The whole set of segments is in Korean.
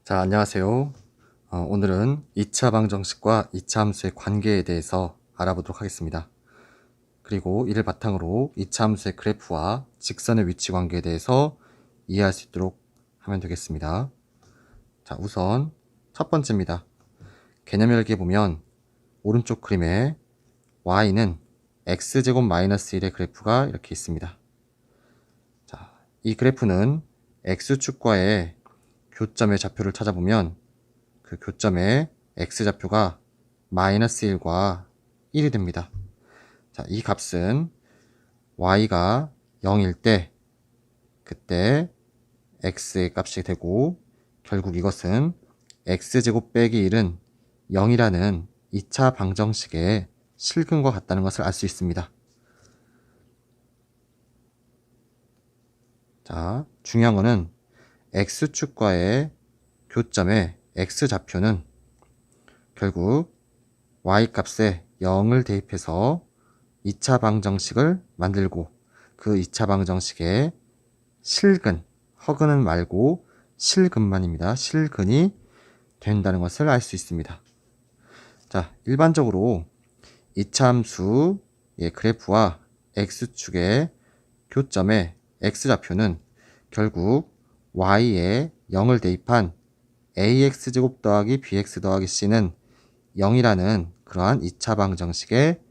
자, 안녕하세요. 오늘은 2차 방정식과 2차 함수의 관계에 대해서 알아보도록 하겠습니다. 그리고 이를 바탕으로 2차 함수의 그래프와 직선의 위치 관계에 대해서 이해할 수 있도록 하면 되겠습니다. 자, 우선 첫 번째입니다. 개념 열기에 보면 오른쪽 그림에 y는 x제곱 마이너스 1의 그래프가 이렇게 있습니다. 자, 이 그래프는 x축과의 교점의 좌표를 찾아보면 그 교점의 x좌표가 마이너스 1과 1이 됩니다. 자, 이 값은 y가 0일 때 그때 x의 값이 되고, 결국 이것은 x제곱 빼기 1은 0이라는 2차 방정식의 실근과 같다는 것을 알 수 있습니다. 자, 중요한 거는 x축과의 교점의 x좌표는 결국 y값에 0을 대입해서 2차 방정식을 만들고, 그 2차 방정식의 실근, 허근은 말고 실근만입니다. 실근이 된다는 것을 알 수 있습니다. 자, 일반적으로 2차 함수의 그래프와 x축의 교점의 x좌표는 결국 y에 0을 대입한 ax제곱 더하기 bx 더하기 c는 0이라는 그러한 2차 방정식의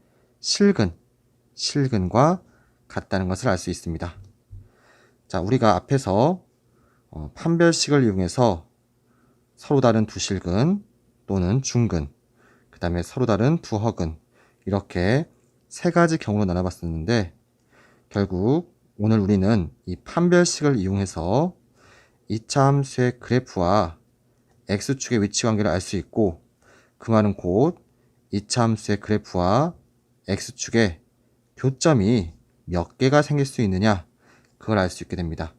실근과 같다는 것을 알 수 있습니다. 자, 우리가 앞에서 판별식을 이용해서 서로 다른 두 실근 또는 중근, 그 다음에 서로 다른 두 허근, 이렇게 세 가지 경우로 나눠봤었는데, 결국 오늘 우리는 이 판별식을 이용해서 2차 함수의 그래프와 x축의 위치 관계를 알 수 있고, 그 말은 곧 2차 함수의 그래프와 x축의 교점이 몇 개가 생길 수 있느냐, 그걸 알 수 있게 됩니다.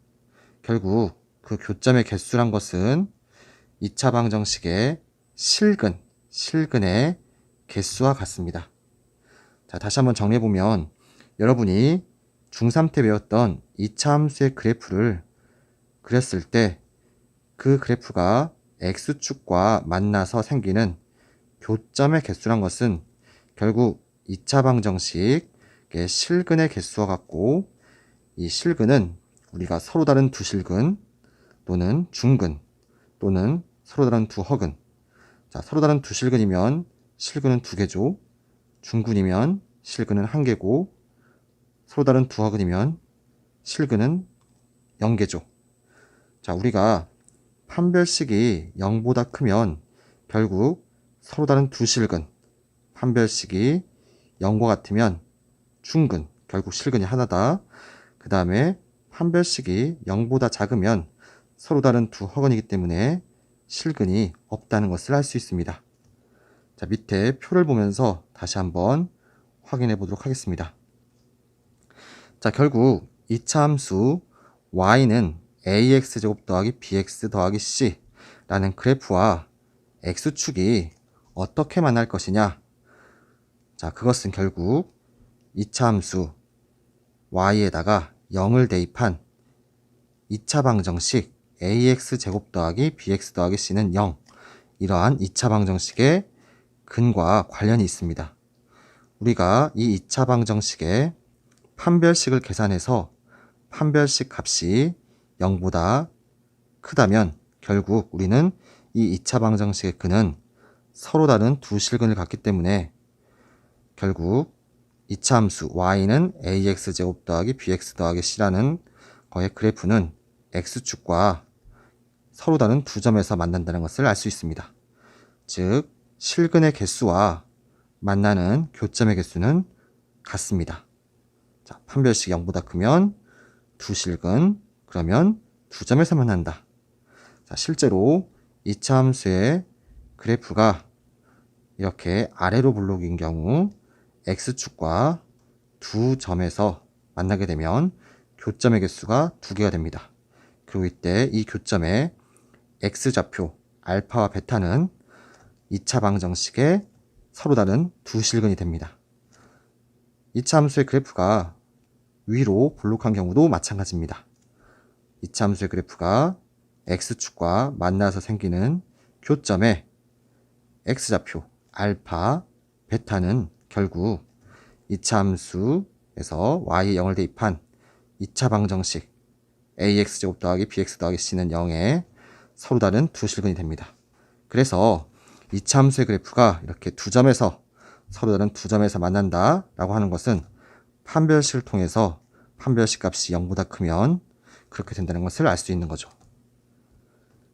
결국 그 교점의 개수란 것은 2차 방정식의 실근의 개수와 같습니다. 자, 다시 한번 정리해보면, 여러분이 중3 때 배웠던 2차 함수의 그래프를 그렸을 때 그 그래프가 x축과 만나서 생기는 교점의 개수란 것은 결국 2차 방정식의 실근의 개수와 같고, 이 실근은 우리가 서로 다른 두 실근 또는 중근 또는 서로 다른 두 허근, 자, 서로 다른 두 실근이면 실근은 두 개죠. 중근이면 실근은 한 개고, 서로 다른 두 허근이면 실근은 0개죠. 자, 우리가 판별식이 0보다 크면 결국 서로 다른 두 실근, 판별식이 0과 같으면 중근, 결국 실근이 하나다. 그 다음에 판별식이 0보다 작으면 서로 다른 두 허근이기 때문에 실근이 없다는 것을 알 수 있습니다. 자, 밑에 표를 보면서 다시 한번 확인해 보도록 하겠습니다. 자, 결국 2차 함수 y는 ax제곱 더하기 bx 더하기 c 라는 그래프와 x축이 어떻게 만날 것이냐. 자, 그것은 결국 2차 함수 y에다가 0을 대입한 2차 방정식 ax제곱 더하기 bx 더하기 c는 0, 이러한 2차 방정식의 근과 관련이 있습니다. 우리가 이 2차 방정식의 판별식을 계산해서 판별식 값이 0보다 크다면 결국 우리는 이 2차 방정식의 근은 서로 다른 두 실근을 갖기 때문에 결국 2차 함수 y는 ax제곱 더하기 bx 더하기 c라는 거의 그래프는 x축과 서로 다른 두 점에서 만난다는 것을 알 수 있습니다. 즉, 실근의 개수와 만나는 교점의 개수는 같습니다. 자, 판별식 0보다 크면 두 실근, 그러면 두 점에서 만난다. 자, 실제로 2차 함수의 그래프가 이렇게 아래로 블록인 경우 x축과 두 점에서 만나게 되면 교점의 개수가 두 개가 됩니다. 그리고 이때 이 교점의 x좌표 알파와 베타는 2차 방정식의 서로 다른 두 실근이 됩니다. 2차 함수의 그래프가 위로 블록한 경우도 마찬가지입니다. 2차 함수의 그래프가 X축과 만나서 생기는 교점의 X좌표 알파, 베타는 결국 이차함수에서 y에 0을 대입한 2차 방정식 ax제곱 더하기 bx 더하기 c는 0에 서로 다른 두 실근이 됩니다. 그래서 이차함수의 그래프가 이렇게 두 점에서 서로 다른 두 점에서 만난다 라고 하는 것은 판별식을 통해서 판별식 값이 0보다 크면 그렇게 된다는 것을 알 수 있는 거죠.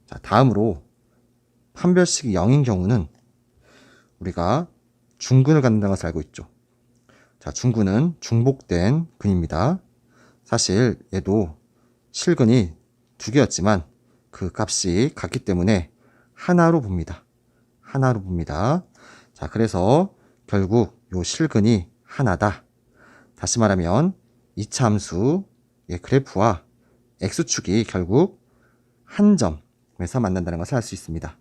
자, 다음으로 판별식이 0인 경우는 우리가 중근을 갖는다는 것을 알고 있죠. 자, 중근은 중복된 근입니다. 사실 얘도 실근이 두 개였지만 그 값이 같기 때문에 하나로 봅니다. 하나로 봅니다. 자, 그래서 결국 요 실근이 하나다. 다시 말하면 이차함수의 그래프와 x축이 결국 한 점에서 만난다는 것을 알 수 있습니다.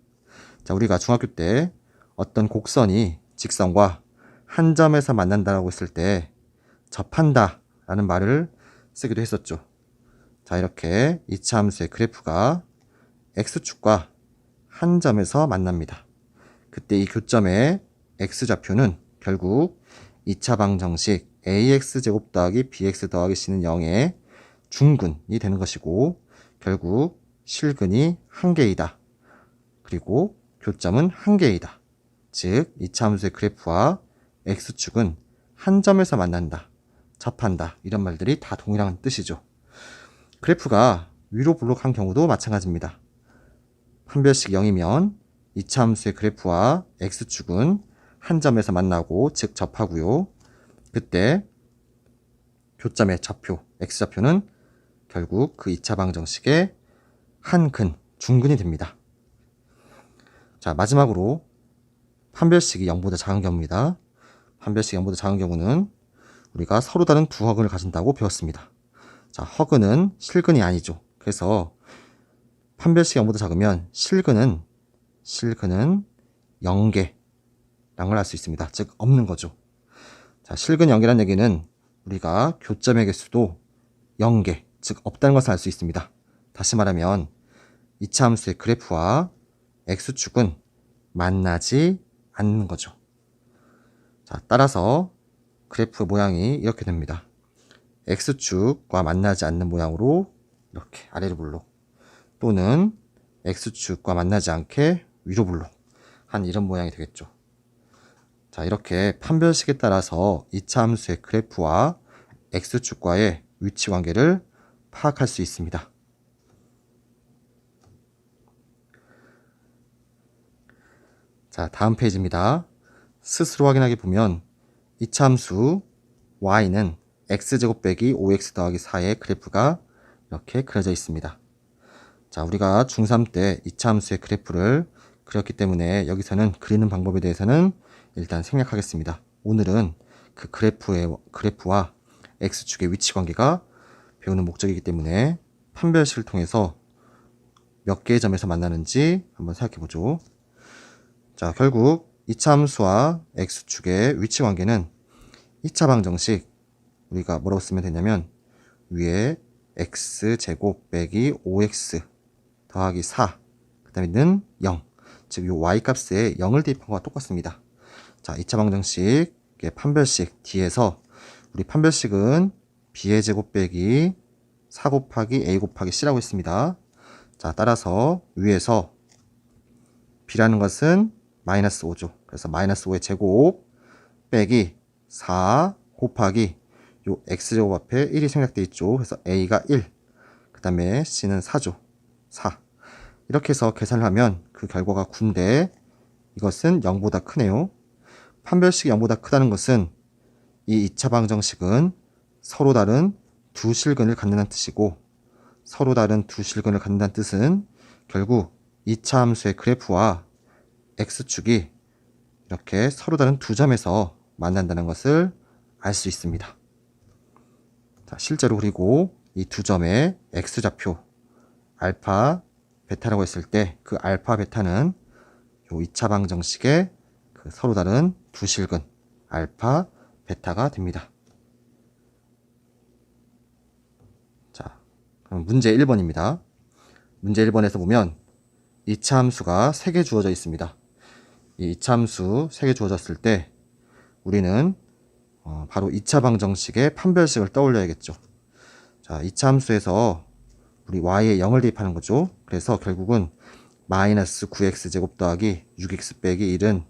자, 우리가 중학교 때 어떤 곡선이 직선과 한 점에서 만난다라고 했을 때 접한다 라는 말을 쓰기도 했었죠. 자, 이렇게 이차함수의 그래프가 x축과 한 점에서 만납니다. 그때 이 교점의 x좌표는 결국 2차 방정식 ax제곱 더하기 bx 더하기 c는 0의 중근이 되는 것이고 결국 실근이 한 개이다. 그리고 교점은 한 개이다. 즉 이차함수의 그래프와 x축은 한 점에서 만난다, 접한다 이런 말들이 다 동일한 뜻이죠. 그래프가 위로 볼록한 경우도 마찬가지입니다. 판별식 0이면 이차함수의 그래프와 x축은 한 점에서 만나고 즉 접하고요. 그때 교점의 좌표 x좌표는 결국 그 2차 방정식의 한 근, 중근이 됩니다. 자, 마지막으로 판별식이 0보다 작은 경우입니다. 판별식이 0보다 작은 경우는 우리가 서로 다른 두 허근을 가진다고 배웠습니다. 자, 허근은 실근이 아니죠. 그래서 판별식이 0보다 작으면 실근은 0개라는 걸 알 수 있습니다. 즉 없는 거죠. 자, 실근 0개라는 얘기는 우리가 교점의 개수도 0개, 즉 없다는 것을 알 수 있습니다. 다시 말하면 이차함수의 그래프와 x축은 만나지 않는 거죠. 자, 따라서 그래프 모양이 이렇게 됩니다. x축과 만나지 않는 모양으로 이렇게 아래로 볼록 또는 x축과 만나지 않게 위로 볼록 한 이런 모양이 되겠죠. 자, 이렇게 판별식에 따라서 이차함수의 그래프와 x축과의 위치 관계를 파악할 수 있습니다. 자, 다음 페이지입니다. 스스로 확인하게 보면 이차함수 y는 x제곱 빼기 5x 더하기 4의 그래프가 이렇게 그려져 있습니다. 자, 우리가 중3 때 이차함수의 그래프를 그렸기 때문에 여기서는 그리는 방법에 대해서는 일단 생략하겠습니다. 오늘은 그 그래프와 x축의 위치 관계가 배우는 목적이기 때문에 판별식을 통해서 몇 개의 점에서 만나는지 한번 생각해 보죠. 자, 결국 이차함수와 x축의 위치 관계는 2차 방정식 우리가 뭐라고 쓰면 되냐면 위에 x제곱 빼기 5x 더하기 4 그 다음에 는 0 즉 이 y값에 0을 대입한 것과 똑같습니다. 자, 2차 방정식의 판별식 D에서 우리 판별식은 b의 제곱 빼기 4 곱하기 a 곱하기 c라고 했습니다. 자, 따라서 위에서 b라는 것은 마이너스 5죠. 그래서 마이너스 5의 제곱 빼기 4 곱하기 요 x제곱 앞에 1이 생략되어 있죠. 그래서 a가 1, 그 다음에 c는 4죠. 4. 이렇게 해서 계산을 하면 그 결과가 9인데 이것은 0보다 크네요. 판별식이 0보다 크다는 것은 이 2차 방정식은 서로 다른 두 실근을 갖는다는 뜻이고 서로 다른 두 실근을 갖는다는 뜻은 결국 2차 함수의 그래프와 x축이 이렇게 서로 다른 두 점에서 만난다는 것을 알 수 있습니다. 자, 실제로 그리고 이 두 점의 x좌표 알파, 베타라고 했을 때 그 알파, 베타는 요 2차 방정식의 그 서로 다른 두 실근 알파, 베타가 됩니다. 자, 그럼 문제 1번입니다. 문제 1번에서 보면 이차함수가 3개 주어져 있습니다. 이 이차함수 3개 주어졌을 때 우리는 바로 2차 방정식의 판별식을 떠올려야겠죠. 자, 이차함수에서 우리 y에 0을 대입하는 거죠. 그래서 결국은 마이너스 9x제곱 더하기 6x 빼기 1은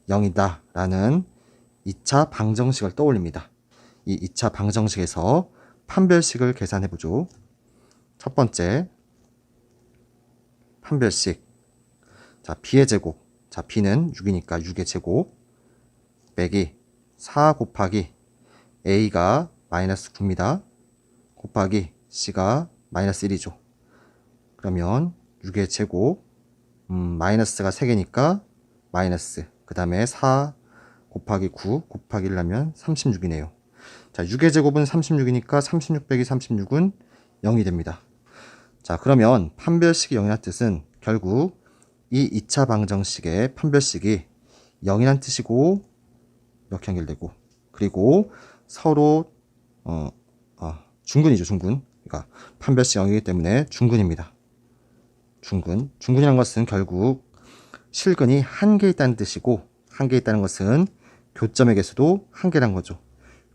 0이다 라는 2차 방정식을 떠올립니다. 이 2차 방정식에서 판별식을 계산해 보죠. 첫 번째 판별식. 자, b의 제곱. 자, b는 6이니까 6의 제곱 빼기 4 곱하기 a가 마이너스 9입니다. 곱하기 c가 마이너스 1이죠. 그러면 6의 제곱 마이너스가 3개니까 마이너스 그 다음에 4 곱하기 9 곱하기 1 하면 36이네요. 자, 6의 제곱은 36이니까 36 빼기 36은 0이 됩니다. 자, 그러면 판별식이 0이라는 뜻은 결국 이 2차 방정식의 판별식이 0이라는 뜻이고 이렇게 연결되고 그리고 서로 중근이죠. 중근. 그러니까 판별식 0이기 때문에 중근입니다. 중근. 중근이라는 것은 결국 실근이 한 개 있다는 뜻이고 한 개 있다는 것은 교점의 개수도 한 개란 거죠.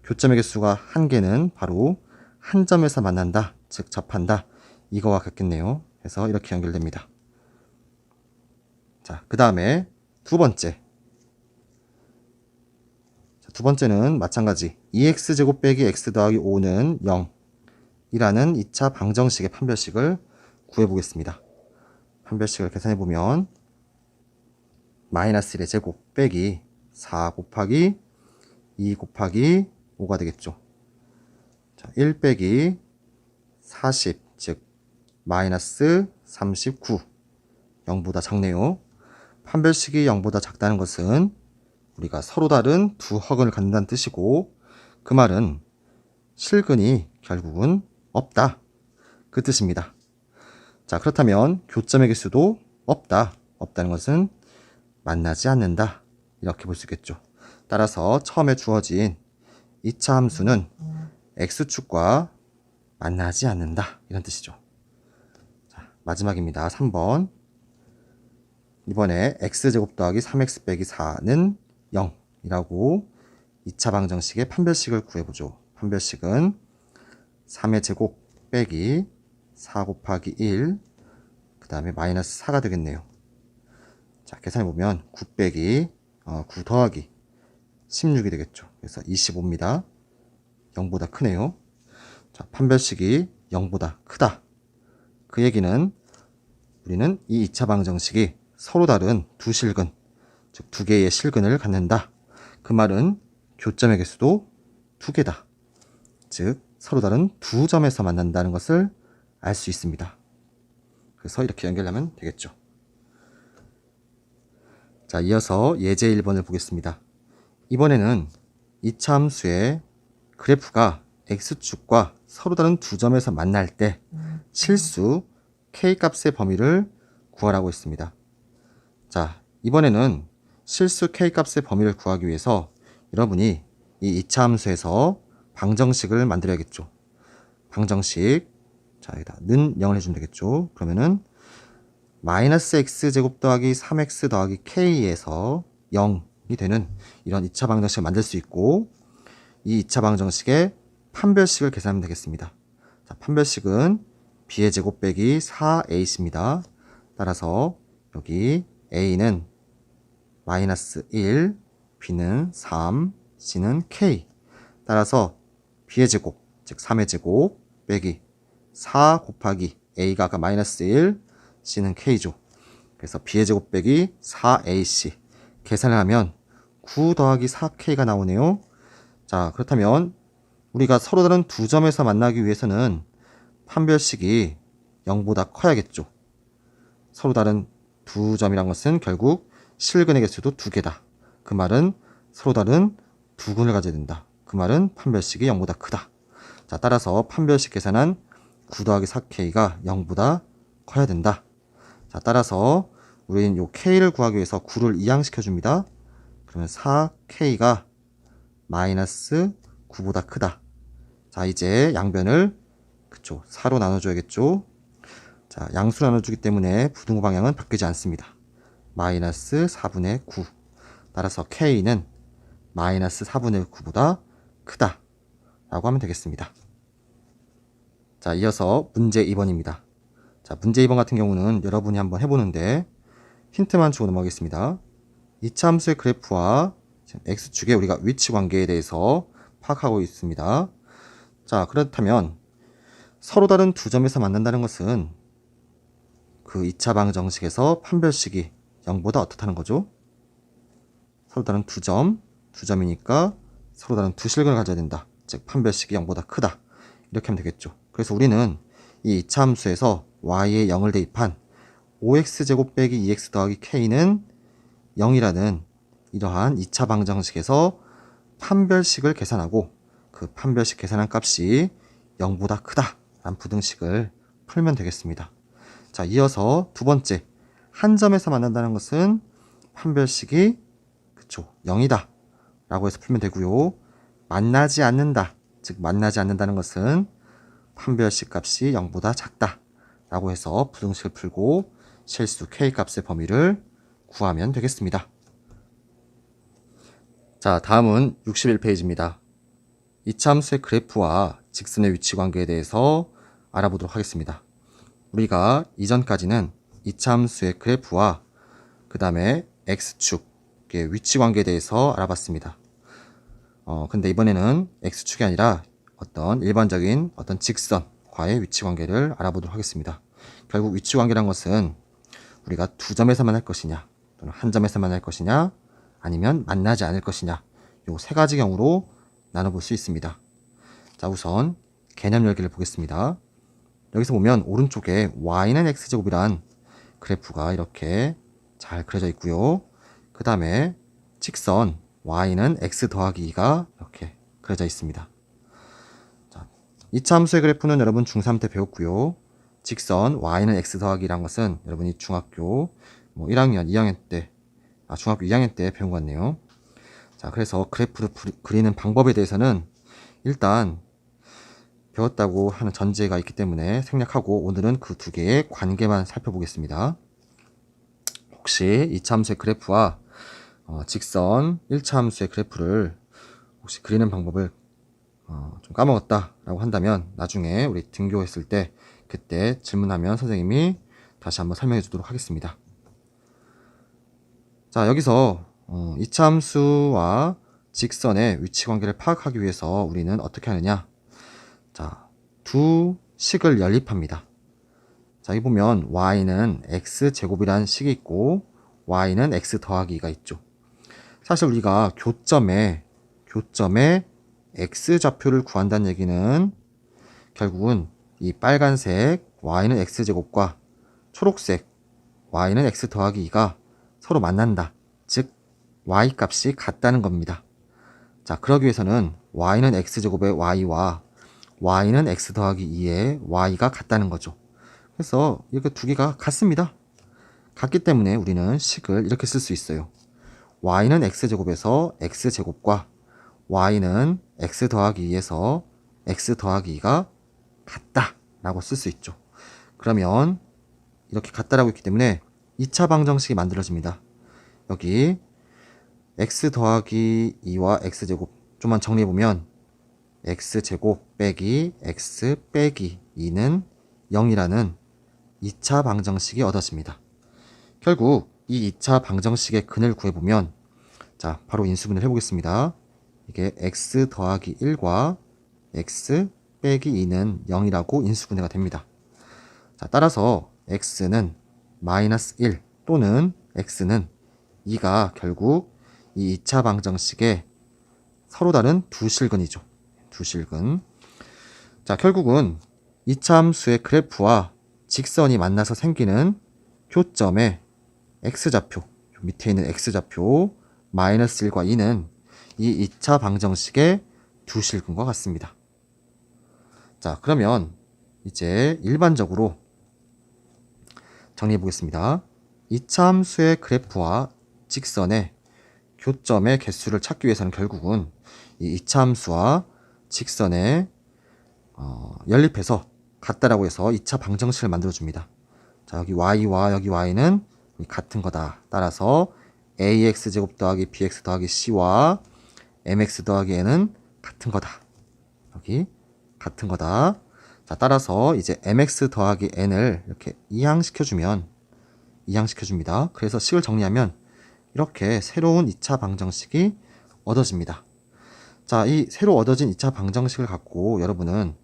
교점의 개수가 한 개는 바로 한 점에서 만난다. 즉 접한다. 이거와 같겠네요. 그래서 이렇게 연결됩니다. 자, 그 다음에 두 번째. 자, 두 번째는 마찬가지 2x제곱 빼기 x 더하기 5는 0 이라는 2차 방정식의 판별식을 구해보겠습니다. 판별식을 계산해보면 마이너스 1의 제곱 빼기 4 곱하기 2 곱하기 5가 되겠죠. 자, 1 빼기 40, 즉 마이너스 39. 0보다 작네요. 판별식이 0보다 작다는 것은 우리가 서로 다른 두 허근을 갖는다는 뜻이고 그 말은 실근이 결국은 없다. 그 뜻입니다. 자, 그렇다면 교점의 개수도 없다. 없다는 것은 만나지 않는다. 이렇게 볼 수 있겠죠. 따라서 처음에 주어진 2차 함수는 x축과 만나지 않는다. 이런 뜻이죠. 자, 마지막입니다. 3번. 이번에 x제곱 더하기 3x 빼기 4는 0이라고 2차 방정식의 판별식을 구해보죠. 판별식은 3의 제곱 빼기 4 곱하기 1 그 다음에 마이너스 4가 되겠네요. 자, 계산해보면 9 빼기 9 더하기 16이 되겠죠. 그래서 25입니다. 0보다 크네요. 자, 판별식이 0보다 크다. 그 얘기는 우리는 이 2차 방정식이 서로 다른 두 실근, 즉 두 개의 실근을 갖는다. 그 말은 교점의 개수도 두 개다. 즉 서로 다른 두 점에서 만난다는 것을 알 수 있습니다. 그래서 이렇게 연결하면 되겠죠. 자, 이어서 예제 1번을 보겠습니다. 이번에는 2차 함수의 그래프가 x축과 서로 다른 두 점에서 만날 때 실수 k값의 범위를 구하라고 했습니다. 자, 이번에는 실수 k값의 범위를 구하기 위해서 여러분이 이 2차 함수에서 방정식을 만들어야겠죠. 방정식. 자, 여기다 는 0을 해주면 되겠죠. 그러면은 마이너스 x제곱 더하기 3x 더하기 k에서 0이 되는 이런 2차 방정식을 만들 수 있고 이 2차 방정식의 판별식을 계산하면 되겠습니다. 자, 판별식은 b의 제곱 빼기 4ac입니다. 따라서 여기 a는 마이너스 1, b는 3, c는 k. 따라서 b의 제곱, 즉 3의 제곱 빼기 4 곱하기 a가 아까 마이너스 1, c는 k죠. 그래서 b의 제곱 빼기 4ac. 계산을 하면 9 더하기 4k가 나오네요. 자, 그렇다면 우리가 서로 다른 두 점에서 만나기 위해서는 판별식이 0보다 커야겠죠. 서로 다른 두 점이란 것은 결국 실근의 개수도 두 개다. 그 말은 서로 다른 두 근을 가져야 된다. 그 말은 판별식이 0보다 크다. 자, 따라서 판별식 계산한 9 더하기 4k가 0보다 커야 된다. 자, 따라서 우리는 요 k를 구하기 위해서 9를 이항시켜 줍니다. 그러면 4k가 마이너스 9보다 크다. 자, 이제 양변을 그쵸 4로 나눠줘야겠죠. 자, 양수로 나눠주기 때문에 부등호 방향은 바뀌지 않습니다. 마이너스 4분의 9. 따라서 K는 마이너스 4분의 9보다 크다 라고 하면 되겠습니다. 자, 이어서 문제 2번입니다. 자, 문제 2번 같은 경우는 여러분이 한번 해보는데 힌트만 주고 넘어가겠습니다. 이차함수의 그래프와 X축의 우리가 위치 관계에 대해서 파악하고 있습니다. 자, 그렇다면 서로 다른 두 점에서 만난다는 것은 그 2차 방정식에서 판별식이 0보다 어떻다는 거죠? 서로 다른 두 점이니까 서로 다른 두 실근을 가져야 된다. 즉 판별식이 0보다 크다. 이렇게 하면 되겠죠. 그래서 우리는 이 2차 함수에서 y에 0을 대입한 5x제곱 빼기 2x 더하기 k는 0이라는 이러한 2차 방정식에서 판별식을 계산하고 그 판별식 계산한 값이 0보다 크다 라는 부등식을 풀면 되겠습니다. 자, 이어서 두 번째, 한 점에서 만난다는 것은 판별식이 0이다 라고 해서 풀면 되고요. 만나지 않는다, 즉 만나지 않는다는 것은 판별식 값이 0보다 작다 라고 해서 부등식을 풀고 실수 K값의 범위를 구하면 되겠습니다. 자, 다음은 61페이지입니다. 이차 함수의 그래프와 직선의 위치 관계에 대해서 알아보도록 하겠습니다. 우리가 이전까지는 이차 함수의 그래프와 그 다음에 X축의 위치 관계에 대해서 알아봤습니다. 근데 이번에는 X축이 아니라 어떤 일반적인 어떤 직선과의 위치 관계를 알아보도록 하겠습니다. 결국 위치 관계란 것은 우리가 두 점에서 만날 것이냐 또는 한 점에서 만날 것이냐 아니면 만나지 않을 것이냐 요 세 가지 경우로 나눠볼 수 있습니다. 자, 우선 개념 열기를 보겠습니다. 여기서 보면 오른쪽에 y는 x제곱이란 그래프가 이렇게 잘 그려져 있고요. 그 다음에 직선 y는 x 더하기 2가 이렇게 그려져 있습니다. 자, 2차 함수의 그래프는 여러분 중3 때 배웠고요. 직선 y는 x 더하기 2란 것은 여러분이 중학교 1학년, 2학년 때, 중학교 2학년 때 배운 것 같네요. 자, 그래서 그래프를 그리는 방법에 대해서는 일단 배웠다고 하는 전제가 있기 때문에 생략하고 오늘은 그 두 개의 관계만 살펴보겠습니다. 혹시 2차 함수의 그래프와 직선 1차 함수의 그래프를 혹시 그리는 방법을 좀 까먹었다 라고 한다면 나중에 우리 등교했을 때 그때 질문하면 선생님이 다시 한번 설명해 주도록 하겠습니다. 자, 여기서 2차 함수와 직선의 위치 관계를 파악하기 위해서 우리는 어떻게 하느냐. 자, 두 식을 연립합니다. 자, 여기 보면 y는 x제곱이라는 식이 있고 y는 x 더하기 2가 있죠. 사실 우리가 교점에 x좌표를 구한다는 얘기는 결국은 이 빨간색 y는 x제곱과 초록색 y는 x 더하기 2가 서로 만난다. 즉 y값이 같다는 겁니다. 자, 그러기 위해서는 y는 x제곱의 y와 y는 x 더하기 2의 y가 같다는 거죠. 그래서 이렇게 두 개가 같습니다. 같기 때문에 우리는 식을 이렇게 쓸 수 있어요. y는 x제곱에서 x제곱과 y는 x 더하기 2에서 x 더하기 2가 같다 라고 쓸 수 있죠. 그러면 이렇게 같다라고 했기 때문에 2차 방정식이 만들어집니다. 여기 x 더하기 2와 x제곱 좀만 정리해보면 x제곱 빼기 x 빼기 2는 0이라는 2차 방정식이 얻어집니다. 결국 이 2차 방정식의 근을 구해보면 자, 바로 인수분해를 해보겠습니다. 이게 x 더하기 1과 x 빼기 2는 0이라고 인수분해가 됩니다. 자, 따라서 x는 마이너스 1 또는 x는 2가 결국 이 2차 방정식의 서로 다른 두 실근이죠. 두 실근. 자, 결국은 2차 함수의 그래프와 직선이 만나서 생기는 교점의 x좌표, 밑에 있는 x좌표 마이너스 1과 2는 이 2차 방정식의 두 실근과 같습니다. 자, 그러면 이제 일반적으로 정리해 보겠습니다. 2차 함수의 그래프와 직선의 교점의 개수를 찾기 위해서는 결국은 이 2차 함수와 직선의 연립해서 같다라고 해서 2차 방정식을 만들어줍니다. 자, 여기 y와 여기 y는 같은 거다. 따라서 ax제곱 더하기 bx 더하기 c와 mx 더하기 n은 같은 거다. 여기 같은 거다. 자, 따라서 이제 mx 더하기 n을 이렇게 이항시켜줍니다. 그래서 식을 정리하면 이렇게 새로운 2차 방정식이 얻어집니다. 자, 이 새로 얻어진 2차 방정식을 갖고 여러분은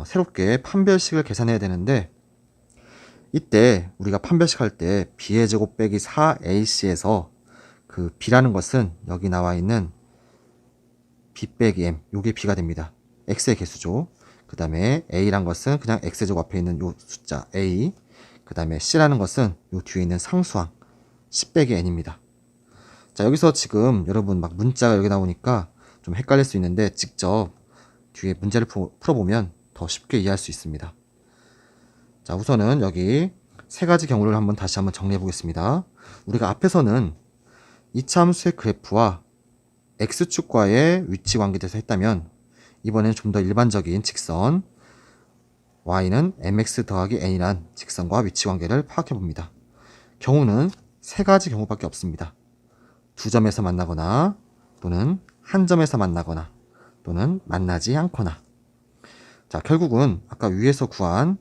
새롭게 판별식을 계산해야 되는데, 이때 우리가 판별식 할 때 b의 제곱 빼기 4ac에서 그 b라는 것은 여기 나와 있는 b 빼기 m, 요게 b가 됩니다. x의 개수죠. 그 다음에 a란 것은 그냥 x제곱 앞에 있는 요 숫자 a, 그 다음에 c라는 것은 요 뒤에 있는 상수항 10 빼기 n입니다. 자, 여기서 지금 여러분 막 문자가 여기 나오니까 좀 헷갈릴 수 있는데 직접 뒤에 문제를 풀어보면 더 쉽게 이해할 수 있습니다. 자, 우선은 여기 세 가지 경우를 다시 한번 정리해 보겠습니다. 우리가 앞에서는 이차 함수의 그래프와 x축과의 위치 관계에 대해서 했다면, 이번에는 좀 더 일반적인 직선 y는 mx 더하기 n이란 직선과 위치 관계를 파악해 봅니다. 경우는 세 가지 경우밖에 없습니다. 두 점에서 만나거나, 또는 한 점에서 만나거나, 또는 만나지 않거나. 자, 결국은 아까 위에서 구한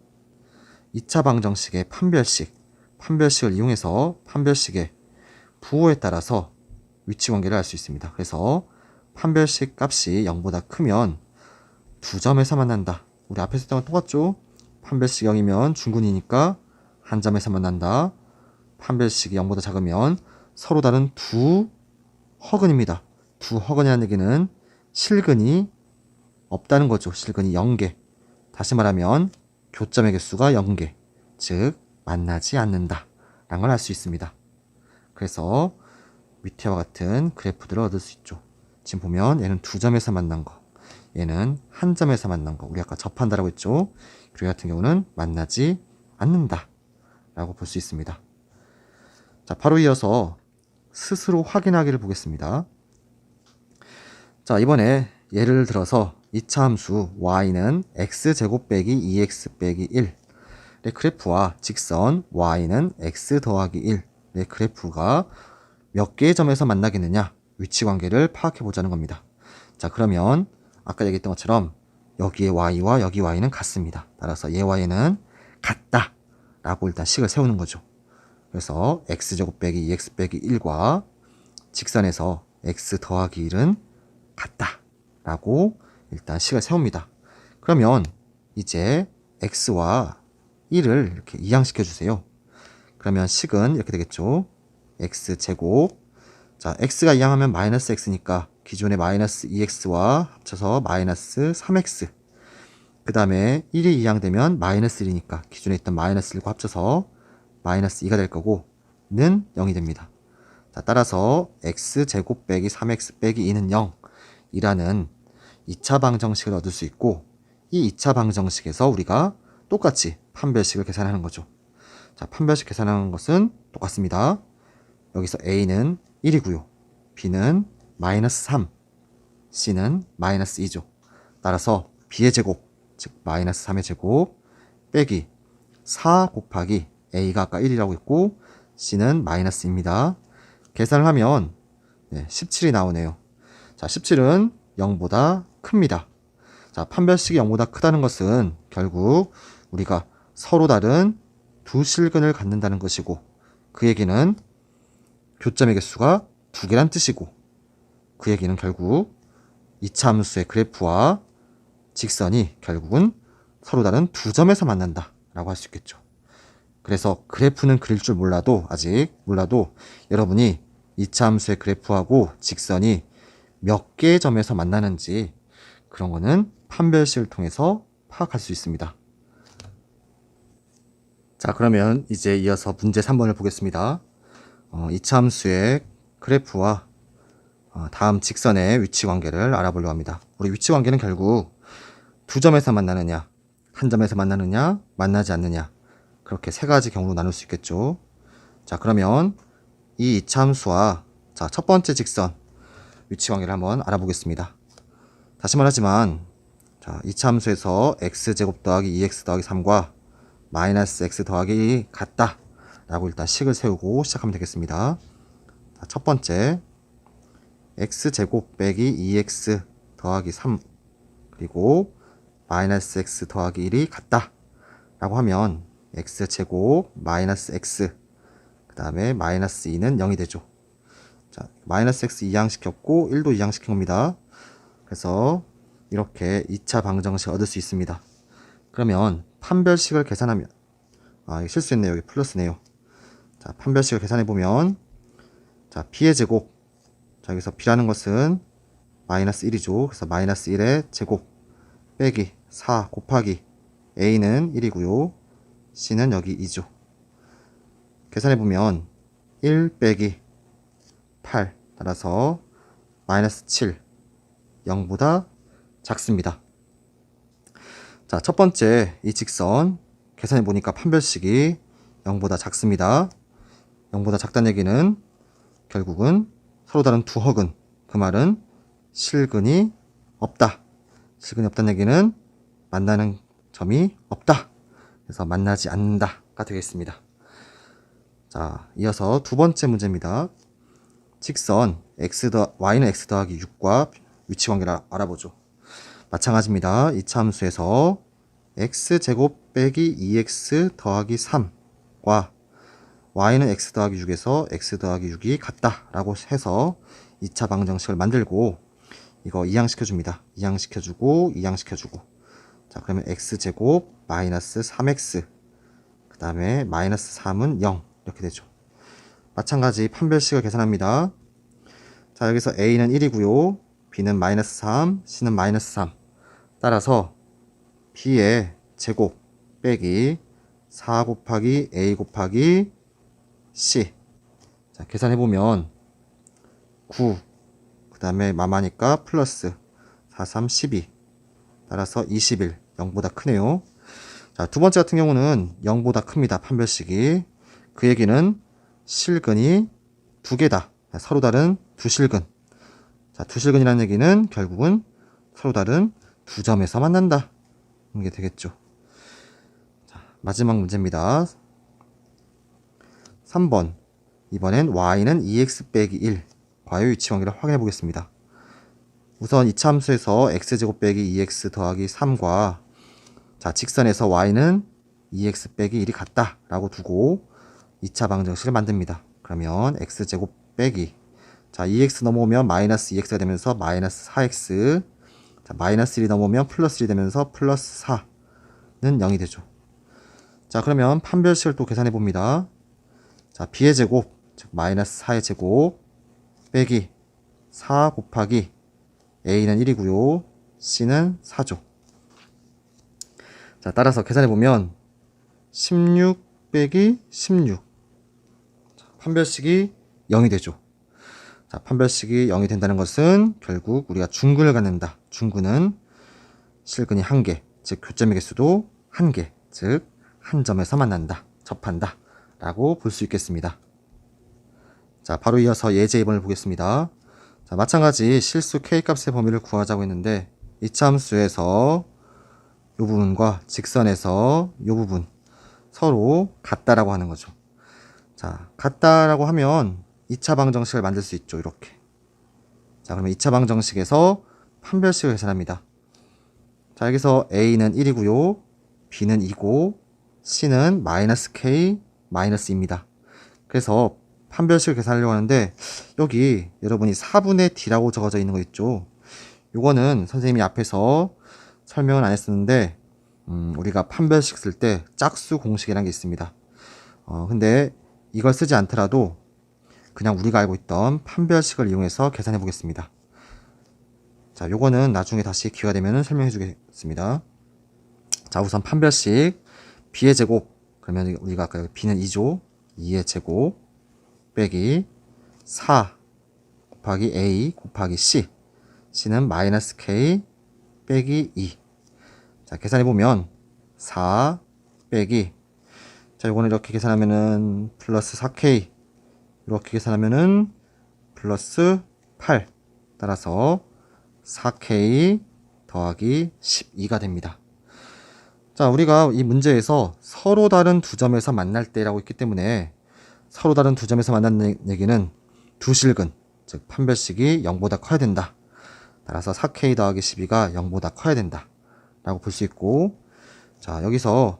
2차 방정식의 판별식을 이용해서 판별식의 부호에 따라서 위치 관계를 알 수 있습니다. 그래서 판별식 값이 0보다 크면 두 점에서 만난다. 우리 앞에서 했던 건 똑같죠? 판별식이 0이면 중근이니까 한 점에서 만난다. 판별식이 0보다 작으면 서로 다른 두 허근입니다. 두 허근이라는 얘기는 실근이 없다는 거죠. 실근이 0개. 다시 말하면 교점의 개수가 0개. 즉 만나지 않는다 라는 걸 알 수 있습니다. 그래서 밑에와 같은 그래프들을 얻을 수 있죠. 지금 보면 얘는 두 점에서 만난 거, 얘는 한 점에서 만난 거, 우리 아까 접한다라고 했죠. 그리고 같은 경우는 만나지 않는다 라고 볼 수 있습니다. 자, 바로 이어서 스스로 확인하기를 보겠습니다. 자, 이번에 예를 들어서 2차 함수 y는 x제곱 빼기 2x 빼기 1의 그래프와 직선 y는 x 더하기 1의 그래프가 몇 개의 점에서 만나겠느냐, 위치 관계를 파악해 보자는 겁니다. 자, 그러면 아까 얘기했던 것처럼 여기의 y와 여기 y는 같습니다. 따라서 얘와 얘는 같다 라고 일단 식을 세우는 거죠. 그래서 x제곱 빼기 2x 빼기 1과 직선에서 x 더하기 1은 같다 라고 일단 식을 세웁니다. 그러면 이제 x와 1을 이렇게 이항시켜 주세요. 그러면 식은 이렇게 되겠죠. x제곱, 자, x가 이항하면 마이너스 x니까 기존의 마이너스 2x와 합쳐서 마이너스 3x, 그 다음에 1이 이항되면 마이너스 1이니까 기존에 있던 마이너스 1과 합쳐서 마이너스 2가 될 거고 는 0이 됩니다. 자, 따라서 x제곱 빼기 3x 빼기 2는 0 이라는 2차 방정식을 얻을 수 있고, 이 2차 방정식에서 우리가 똑같이 판별식을 계산하는 거죠. 자, 판별식 계산하는 것은 똑같습니다. 여기서 a는 1이고요. b는 마이너스 3, c는 마이너스 2죠. 따라서 b의 제곱, 즉 마이너스 3의 제곱 빼기 4 곱하기 a가 아까 1이라고 했고 c는 마이너스 2입니다. 계산을 하면 17이 나오네요. 자, 17은 0보다 큽니다. 자, 판별식이 0보다 크다는 것은 결국 우리가 서로 다른 두 실근을 갖는다는 것이고, 그 얘기는 교점의 개수가 2개란 뜻이고, 그 얘기는 결국 2차 함수의 그래프와 직선이 결국은 서로 다른 두 점에서 만난다 라고 할 수 있겠죠. 그래서 그래프는 그릴 줄 아직 몰라도 여러분이 2차 함수의 그래프하고 직선이 몇 개의 점에서 만나는지 그런 거는 판별식을 통해서 파악할 수 있습니다. 자, 그러면 이제 이어서 문제 3번을 보겠습니다. 2차 함수의 그래프와 다음 직선의 위치 관계를 알아보려고 합니다. 우리 위치 관계는 결국 두 점에서 만나느냐, 한 점에서 만나느냐, 만나지 않느냐, 그렇게 세 가지 경우로 나눌 수 있겠죠. 자, 그러면 이 2차 함수와 자, 첫 번째 직선 위치 관계를 한번 알아보겠습니다. 다시 말하지만 자, 2차 함수에서 x제곱 더하기 2x 더하기 3과 마이너스 x 더하기 1이 같다 라고 일단 식을 세우고 시작하면 되겠습니다. 자, 첫 번째 x제곱 빼기 2x 더하기 3 그리고 마이너스 x 더하기 1이 같다 라고 하면 x제곱 마이너스 x 그 다음에 마이너스 2는 0이 되죠. 자, 마이너스 x 이항시켰고 1도 이항시킨 겁니다. 그래서 이렇게 2차 방정식 얻을 수 있습니다. 그러면 판별식을 계산하면 이거 실수했네요. 여기 플러스네요. 자, 판별식을 계산해 보면 자, b의 제곱 자, 여기서 b라는 것은 마이너스 1이죠. 그래서 마이너스 1의 제곱 빼기 4 곱하기 a는 1이고요. c는 여기 2죠. 계산해 보면 1 빼기 8 따라서 마이너스 7 0보다 작습니다. 자, 첫 번째 이 직선 계산해 보니까 판별식이 0보다 작습니다. 0보다 작다는 얘기는 결국은 서로 다른 두 헉은 그 말은 실근이 없다. 실근이 없다는 얘기는 만나는 점이 없다. 그래서 만나지 않는다가 되겠습니다. 자, 이어서 두 번째 문제입니다. 직선 y는 x 더하기 6과 위치 관계를 알아보죠. 마찬가지입니다. 이차 함수에서 x제곱 빼기 2x 더하기 3과 y는 x 더하기 6에서 x 더하기 6이 같다 라고 해서 2차 방정식을 만들고 이거 이항시켜줍니다. 이항시켜주고 이항시켜주고 자, 그러면 x제곱 마이너스 3x 그 다음에 마이너스 3은 0 이렇게 되죠. 마찬가지 판별식을 계산합니다. 자, 여기서 a는 1이고요. b는 마이너스 3, c는 마이너스 3 따라서 b의 제곱 빼기 4 곱하기 a 곱하기 c 자, 계산해보면 9 그 다음에 마마니까 플러스 4, 3, 12 따라서 21 0보다 크네요. 자, 두 번째 같은 경우는 0보다 큽니다. 판별식이 그 얘기는 실근이 두 개다. 서로 다른 두 실근 자, 두 실근이라는 얘기는 결국은 서로 다른 두 점에서 만난다. 이게 되겠죠. 자, 마지막 문제입니다. 3번. 이번엔 y는 2x 빼기 1. 과요 위치 관계를 확인해 보겠습니다. 우선 이차 함수에서 x제곱 빼기 2x 더하기 3과 자, 직선에서 y는 2x 빼기 1이 같다 라고 두고 2차 방정식을 만듭니다. 그러면 x제곱 빼기 자, 2x 넘어오면 마이너스 2x가 되면서 마이너스 4x 자, 마이너스 1이 넘어오면 플러스 1이 되면서 플러스 4는 0이 되죠. 자, 그러면 판별식을 또 계산해 봅니다. 자, b의 제곱 즉 마이너스 4의 제곱 빼기 4 곱하기 a는 1이고요. c는 4죠. 자, 따라서 계산해 보면 16 빼기 16 자, 판별식이 0이 되죠. 자, 판별식이 0이 된다는 것은 결국 우리가 중근을 갖는다. 중근은 실근이 1개, 즉 교점의 개수도 1개, 즉 한 점에서 만난다, 접한다 라고 볼 수 있겠습니다. 자, 바로 이어서 예제 2번을 보겠습니다. 자, 마찬가지 실수 k값의 범위를 구하자고 했는데 이차 함수에서 이 부분과 직선에서 이 부분 서로 같다라고 하는 거죠. 자, 같다라고 하면 2차 방정식을 만들 수 있죠. 이렇게. 자, 그러면 2차 방정식에서 판별식을 계산합니다. 자, 여기서 a는 1이고요. b는 2고 c는 마이너스 k 마이너스 2입니다. 그래서 판별식을 계산하려고 하는데 여기 여러분이 4분의 d라고 적어져 있는 거 있죠. 요거는 선생님이 앞에서 설명은 안 했었는데 우리가 판별식 쓸 때 짝수 공식이라는 게 있습니다. 근데 이걸 쓰지 않더라도 그냥 우리가 알고 있던 판별식을 이용해서 계산해 보겠습니다. 자, 요거는 나중에 다시 기회가 되면 설명해 주겠습니다. 자, 우선 판별식 b의 제곱 그러면 우리가 아까 b는 2죠. 2의 제곱 빼기 4 곱하기 a 곱하기 c c는 마이너스 k 빼기 2 자, 계산해 보면 4 빼기 자, 요거는 이렇게 계산하면은 플러스 4k 이렇게 계산하면은 플러스 8 따라서 4k 더하기 12가 됩니다. 자, 우리가 이 문제에서 서로 다른 두 점에서 만날 때라고 있기 때문에 서로 다른 두 점에서 만나는 얘기는 두 실근, 즉 판별식이 0보다 커야 된다. 따라서 4K 더하기 12가 0보다 커야 된다. 라고 볼 수 있고, 자, 여기서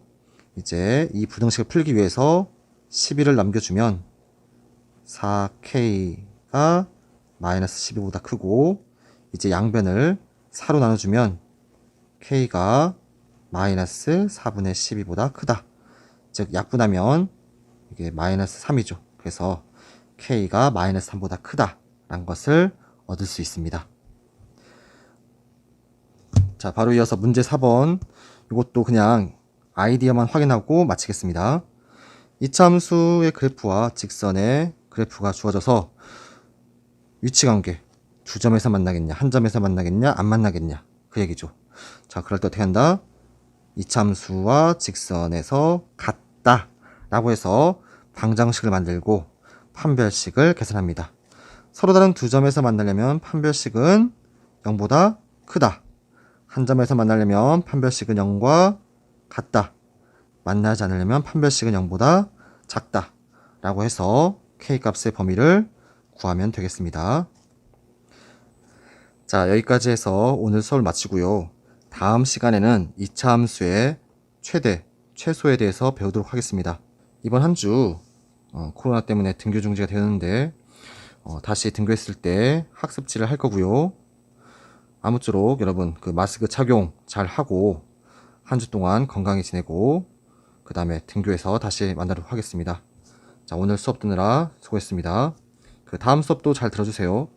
이제 이 부등식을 풀기 위해서 12를 남겨주면 4K가 마이너스 12보다 크고, 이제 양변을 4로 나눠주면 K가 마이너스 4분의 12보다 크다. 즉 약분하면 이게 마이너스 3이죠. 그래서 K가 마이너스 3보다 크다 라는 것을 얻을 수 있습니다. 자, 바로 이어서 문제 4번. 이것도 그냥 아이디어만 확인하고 마치겠습니다. 이차함수의 그래프와 직선의 그래프가 주어져서 위치관계, 두 점에서 만나겠냐, 한 점에서 만나겠냐, 안 만나겠냐, 그 얘기죠. 자, 그럴 때 어떻게 한다? 이차함수와 직선에서 같다 라고 해서 방정식을 만들고 판별식을 계산합니다. 서로 다른 두 점에서 만나려면 판별식은 0보다 크다. 한 점에서 만나려면 판별식은 0과 같다. 만나지 않으려면 판별식은 0보다 작다. 라고 해서 K값의 범위를 구하면 되겠습니다. 자, 여기까지 해서 오늘 수업을 마치고요. 다음 시간에는 2차 함수의 최대, 최소에 대해서 배우도록 하겠습니다. 이번 한 주 코로나 때문에 등교 중지가 되었는데 다시 등교했을 때 학습지를 할 거고요. 아무쪼록 여러분 그 마스크 착용 잘 하고 한 주 동안 건강히 지내고 그 다음에 등교해서 다시 만나도록 하겠습니다. 자, 오늘 수업 듣느라 수고했습니다. 그 다음 수업도 잘 들어주세요.